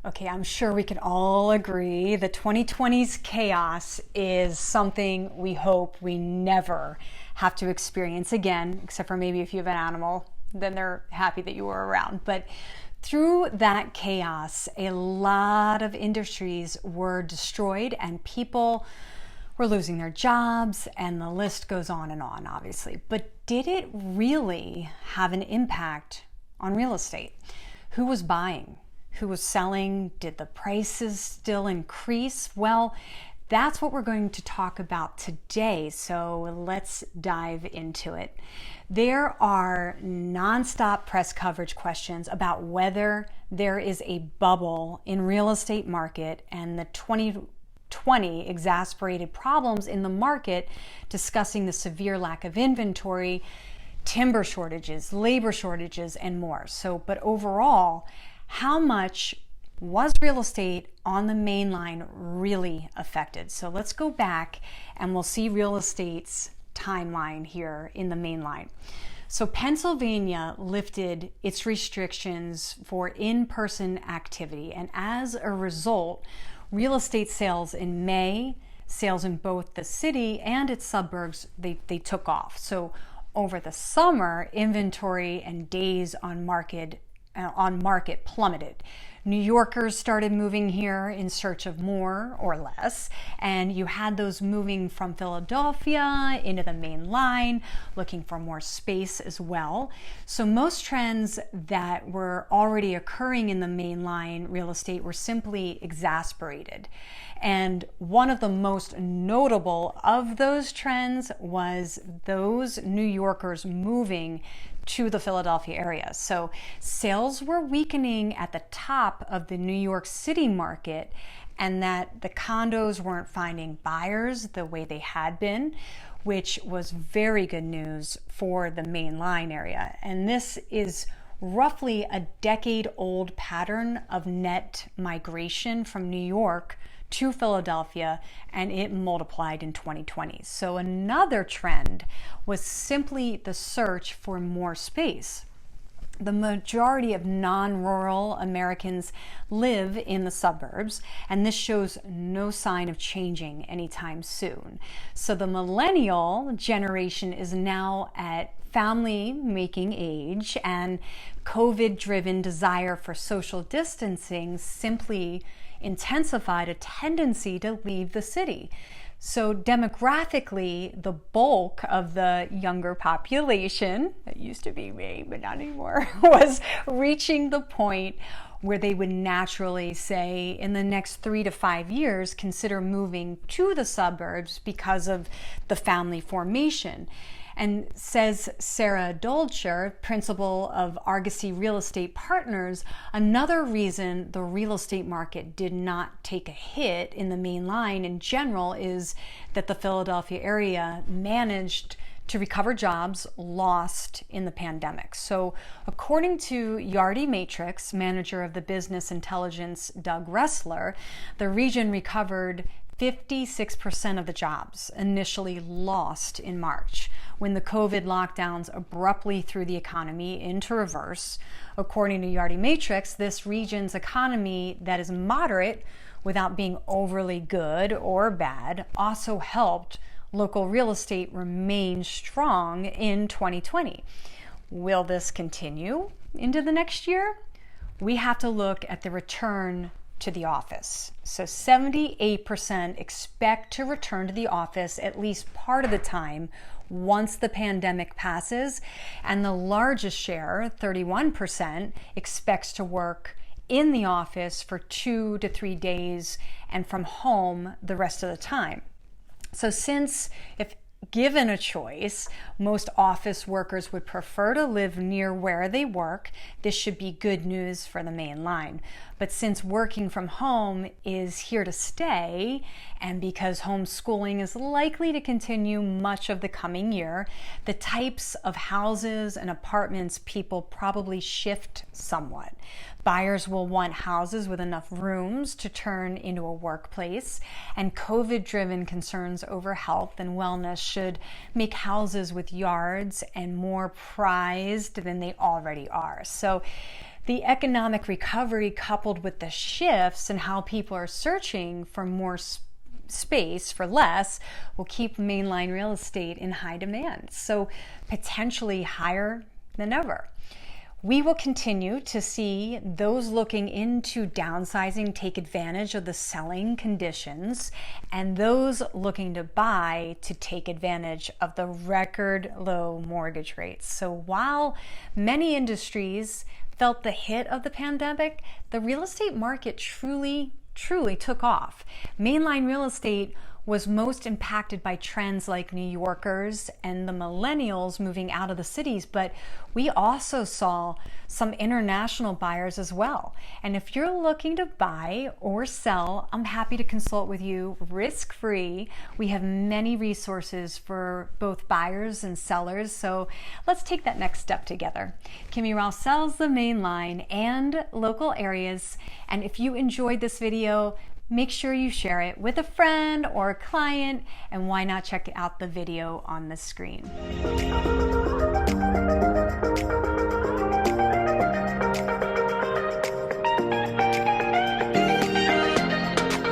Okay, I'm sure we can all agree the 2020's chaos is something we hope we never have to experience again, except for maybe if you have an animal, then they're happy that you were around. But through that chaos, a lot of industries were destroyed and people were losing their jobs, and the list goes on, obviously. But did it really have an impact on real estate? Who was buying? Who was selling? Did the prices still increase? Well, that's what we're going to talk about today, so let's dive into it. There are nonstop press coverage questions about whether there is a bubble in real estate market, and the 2020 exacerbated problems in the market, discussing the severe lack of inventory, timber shortages, labor shortages, and more. But overall, how much was real estate on the main line really affected? So let's go back and we'll see real estate's timeline here in the main line. So Pennsylvania lifted its restrictions for in-person activity, and as a result, real estate sales in May, sales in both the city and its suburbs, they took off. So over the summer, inventory and days on market plummeted. New Yorkers started moving here in search of more or less, and you had those moving from Philadelphia into the main line, looking for more space as well. So most trends that were already occurring in the main line real estate were simply exacerbated. And one of the most notable of those trends was those New Yorkers moving to the Philadelphia area. So sales were weakening at the top of the New York City market, and that the condos weren't finding buyers the way they had been, which was very good news for the main line area. And this is roughly a decade-old pattern of net migration from New York to Philadelphia, and it multiplied in 2020. So another trend was simply the search for more space. The majority of non-rural Americans live in the suburbs, and this shows no sign of changing anytime soon. So the millennial generation is now at family-making age, and COVID-driven desire for social distancing simply intensified a tendency to leave the city. So demographically, the bulk of the younger population, that used to be me, but not anymore, was reaching the point where they would naturally say, in the next 3 to 5 years, consider moving to the suburbs because of the family formation. And says Sarah Dolcher, principal of Argosy Real Estate Partners, another reason the real estate market did not take a hit in the main line in general is that the Philadelphia area managed to recover jobs lost in the pandemic. So according to Yardi Matrix, manager of the business intelligence Doug Ressler, the region recovered 56% of the jobs initially lost in March, when the COVID lockdowns abruptly threw the economy into reverse. According to Yardi Matrix, this region's economy that is moderate without being overly good or bad also helped local real estate remain strong in 2020. Will this continue into the next year? We have to look at the return to the office. So 78% expect to return to the office at least part of the time once the pandemic passes, and the largest share, 31%, expects to work in the office for 2 to 3 days and from home the rest of the time. So since, if given a choice, most office workers would prefer to live near where they work, this should be good news for the main line. But since working from home is here to stay, and because homeschooling is likely to continue much of the coming year, the types of houses and apartments people probably shift somewhat. Buyers will want houses with enough rooms to turn into a workplace, and COVID-driven concerns over health and wellness should make houses with yards and more prized than they already are. So The economic recovery coupled with the shifts in how people are searching for more space for less will keep mainline real estate in high demand, so potentially higher than ever. We will continue to see those looking into downsizing take advantage of the selling conditions, and those looking to buy to take advantage of the record low mortgage rates. So while many industries felt the hit of the pandemic, the real estate market truly took off. Mainline real estate was most impacted by trends like New Yorkers and the millennials moving out of the cities, but we also saw some international buyers as well. And if you're looking to buy or sell, I'm happy to consult with you risk-free. We have many resources for both buyers and sellers, so let's take that next step together. Kimmy Rolph sells the mainline and local areas, and if you enjoyed this video, make sure you share it with a friend or a client, and why not check out the video on the screen.